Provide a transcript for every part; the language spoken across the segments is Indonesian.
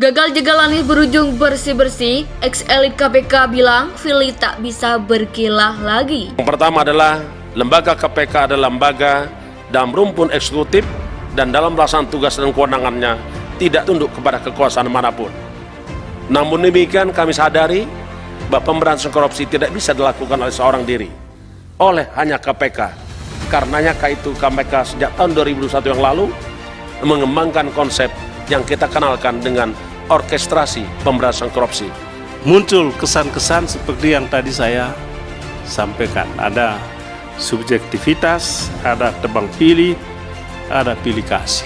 Gagal jegal Anies berujung bersih-bersih, ex-elit KPK bilang Firly tak bisa berkilah lagi. Yang pertama adalah lembaga KPK adalah lembaga dalam rumpun eksekutif dan dalam pelaksanaan tugas dan kewenangannya tidak tunduk kepada kekuasaan manapun. Namun demikian kami sadari bahwa pemberantasan korupsi tidak bisa dilakukan oleh seorang diri, oleh hanya KPK. Karenanya itu KPK sejak tahun 2021 yang lalu mengembangkan konsep yang kita kenalkan dengan orkestrasi pemberantasan korupsi. Muncul kesan-kesan seperti yang tadi saya sampaikan. Ada subjektivitas, ada tebang pilih, ada pilih kasih.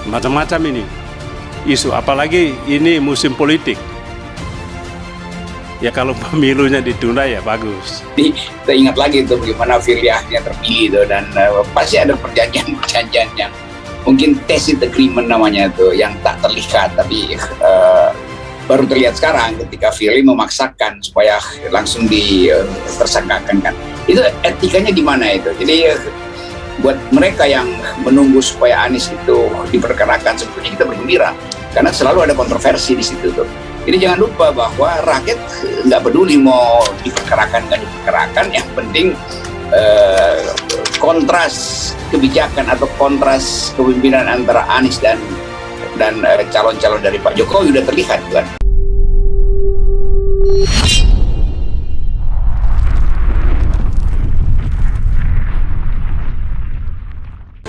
Macam-macam ini isu, apalagi ini musim politik. Ya kalau pemilunya ditunda ya bagus. Kita ingat lagi tuh bagaimana Firly akhirnya terpilih tuh, dan pasti ada perjanjian-perjanjian yang mungkin tacit agreement namanya tuh yang tak terlihat, tapi baru terlihat sekarang ketika Firly memaksakan supaya langsung ditersangkakan kan. Itu etikanya di mana itu? Jadi buat mereka yang menunggu supaya Anies itu diperkarakan, sebetulnya kita bergembira karena selalu ada kontroversi di situ tuh. Jadi jangan lupa bahwa rakyat nggak peduli mau diperkarakan nggak diperkarakan, yang penting kontras kebijakan atau kontras kepemimpinan antara Anies dan calon-calon dari Pak Jokowi udah terlihat kan.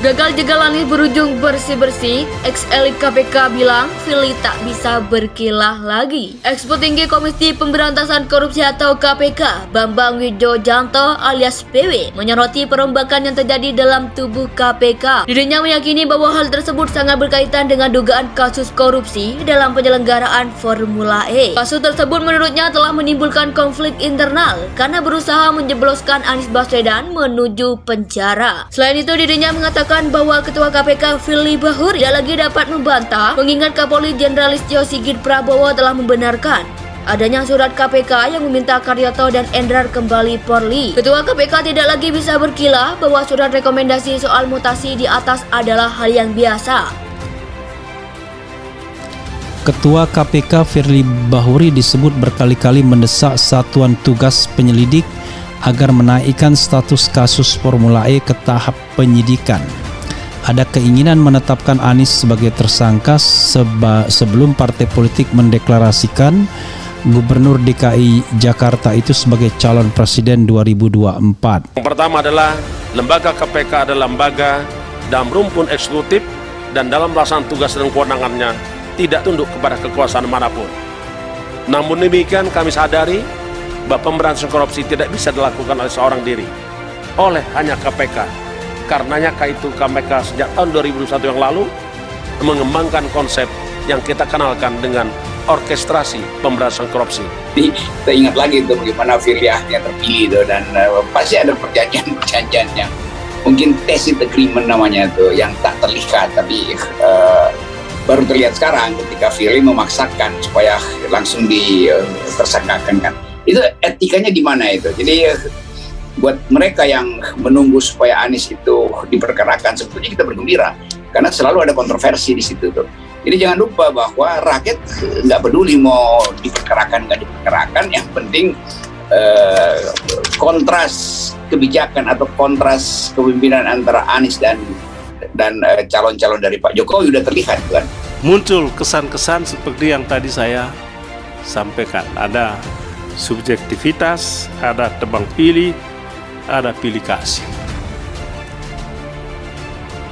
Gagal jegal Anies berujung bersih-bersih, ex-elit KPK bilang Firly tak bisa berkilah lagi. Ex-petinggi Komisi Pemberantasan Korupsi atau KPK, Bambang Wijoyanto alias PW, menyoroti perombakan yang terjadi dalam tubuh KPK. Dirinya meyakini bahwa hal tersebut sangat berkaitan dengan dugaan kasus korupsi dalam penyelenggaraan Formula E. Kasus tersebut menurutnya telah menimbulkan konflik internal karena berusaha menjebloskan Anies Baswedan menuju penjara. Selain itu, dirinya mengatakan bahwa Ketua KPK Firly Bahuri tidak lagi dapat membantah, mengingat Kapolri Jenderal Listio Sigit Prabowo telah membenarkan adanya surat KPK yang meminta Karyoto dan Endrar kembali Polri. Ketua KPK tidak lagi bisa berkilah bahwa surat rekomendasi soal mutasi di atas adalah hal yang biasa. Ketua KPK Firly Bahuri disebut berkali-kali mendesak Satuan Tugas Penyelidik agar menaikkan status kasus Formula E ke tahap penyidikan. Ada keinginan menetapkan Anies sebagai tersangka sebelum partai politik mendeklarasikan Gubernur DKI Jakarta itu sebagai calon presiden 2024. Yang pertama adalah lembaga KPK adalah lembaga dalam rumpun eksekutif dan dalam pelaksanaan tugas dan kewenangannya tidak tunduk kepada kekuasaan manapun. Namun demikian kami sadari bahwa pemberantasan korupsi tidak bisa dilakukan oleh seorang diri, oleh hanya KPK. Karenanya itu KPK sejak tahun 2021 yang lalu mengembangkan konsep yang kita kenalkan dengan orkestrasi pemberantasan korupsi. Kita ingat lagi tuh bagaimana Firly akhirnya terpilih tuh, dan pasti ada perjanjian-perjanjian yang mungkin tacit agreement namanya tuh yang tak terlihat, tapi baru terlihat sekarang ketika Firly memaksakan supaya langsung ditersangkakan kan. Itu etikanya di mana itu? Jadi buat mereka yang menunggu supaya Anies itu diperkarakan, sebetulnya kita bergembira karena selalu ada kontroversi di situ tuh. Jadi jangan lupa bahwa rakyat nggak peduli mau diperkarakan nggak diperkarakan, yang penting kontras kebijakan atau kontras kepemimpinan antara Anies dan calon-calon dari Pak Jokowi udah terlihat kan. Muncul kesan-kesan seperti yang tadi saya sampaikan. Ada subjektivitas, ada tebang pilih, ada pilih kasih.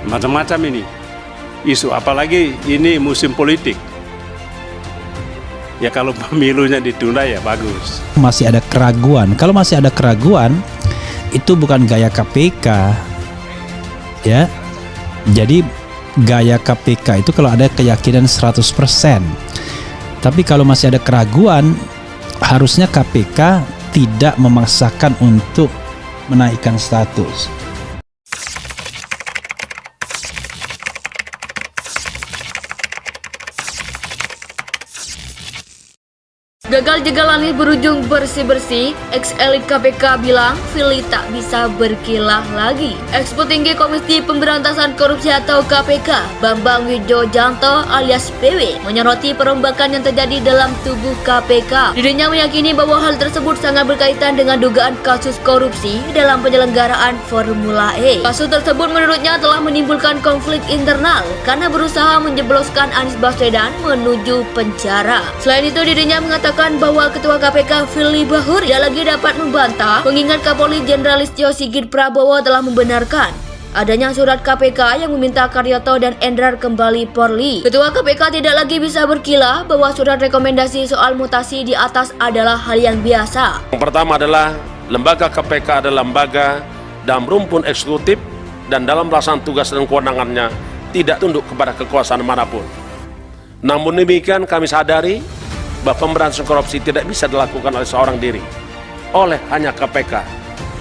Macam-macam ini isu, apalagi ini musim politik. Ya kalau pemilunya ditunda ya bagus. Masih ada keraguan. Kalau masih ada keraguan, itu bukan gaya KPK. Ya. Jadi gaya KPK itu kalau ada keyakinan 100%. Tapi kalau masih ada keraguan, harusnya KPK tidak memaksakan untuk menaikkan status. Gagal jegal Anies berujung bersih-bersih, ex-elit KPK bilang Firly tak bisa berkilah lagi. Ekspo Tinggi Komisi Pemberantasan Korupsi atau KPK, Bambang Wijojanto alias PW, menyoroti perombakan yang terjadi dalam tubuh KPK. Dirinya meyakini bahwa hal tersebut sangat berkaitan dengan dugaan kasus korupsi dalam penyelenggaraan Formula E. Kasus tersebut menurutnya telah menimbulkan konflik internal karena berusaha menjebloskan Anies Baswedan menuju penjara. Selain itu, dirinya mengatakan bahwa Ketua KPK Firly Bahuri tidak lagi dapat membantah mengingat Kapolri Jenderal Listio Sigit Prabowo telah membenarkan adanya surat KPK yang meminta Karyoto dan Endrar kembali Polri. Ketua KPK tidak lagi bisa berkilah bahwa surat rekomendasi soal mutasi di atas adalah hal yang biasa. Yang pertama adalah lembaga KPK adalah lembaga dalam rumpun eksekutif dan dalam pelaksanaan tugas dan kewenangannya tidak tunduk kepada kekuasaan manapun. Namun demikian kami sadari bahwa pemberantasan korupsi tidak bisa dilakukan oleh seorang diri, oleh hanya KPK.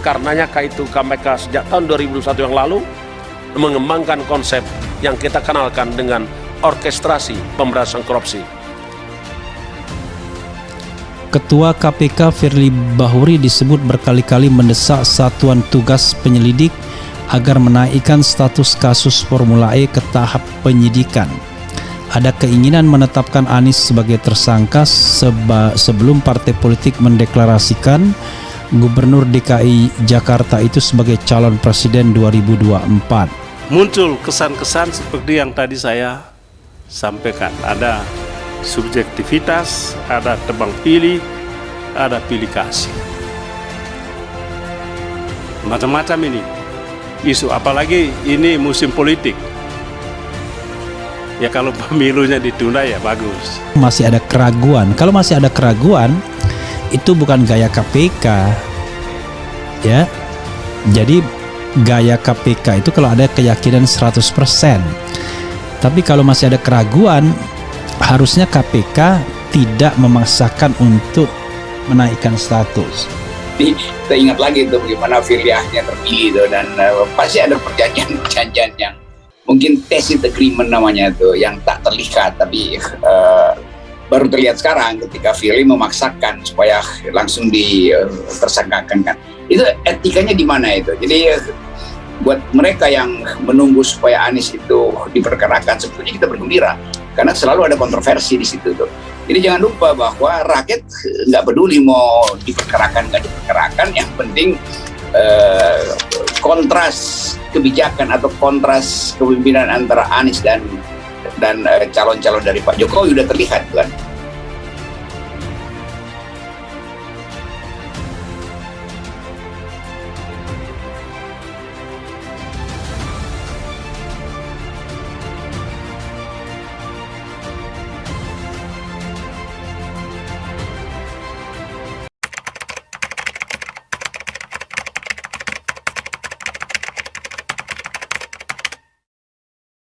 Karenanya itu KPK sejak tahun 2021 yang lalu mengembangkan konsep yang kita kenalkan dengan orkestrasi pemberantasan korupsi. Ketua KPK Firly Bahuri disebut berkali-kali mendesak Satuan Tugas Penyelidik agar menaikkan status kasus Formula E ke tahap penyidikan. Ada keinginan menetapkan Anies sebagai tersangka sebelum partai politik mendeklarasikan Gubernur DKI Jakarta itu sebagai calon presiden 2024. Muncul kesan-kesan seperti yang tadi saya sampaikan. Ada subjektivitas, ada tebang pilih, ada pilih kasih. Macam-macam ini isu, apalagi ini musim politik. Ya kalau pemilunya ditunda ya bagus. Masih ada keraguan. Kalau masih ada keraguan, itu bukan gaya KPK. Ya. Jadi gaya KPK itu kalau ada keyakinan 100%. Tapi kalau masih ada keraguan, harusnya KPK tidak memaksakan untuk menaikkan status. Kita ingat lagi itu bagaimana Firlyahnya terpilih itu, dan pasti ada perjanjian yang mungkin tacit agreement namanya itu yang tak terlihat, tapi baru terlihat sekarang ketika Firly memaksakan supaya langsung ditersangkakan kan. Itu etikanya di mana itu? Jadi buat mereka yang menunggu supaya Anies itu diperkarakan, sebetulnya kita bergembira karena selalu ada kontroversi di situ tuh. Jadi jangan lupa bahwa rakyat nggak peduli mau diperkarakan nggak diperkarakan, yang penting kontras kebijakan atau kontras kepemimpinan antara Anies dan calon-calon dari Pak Jokowi udah terlihat kan.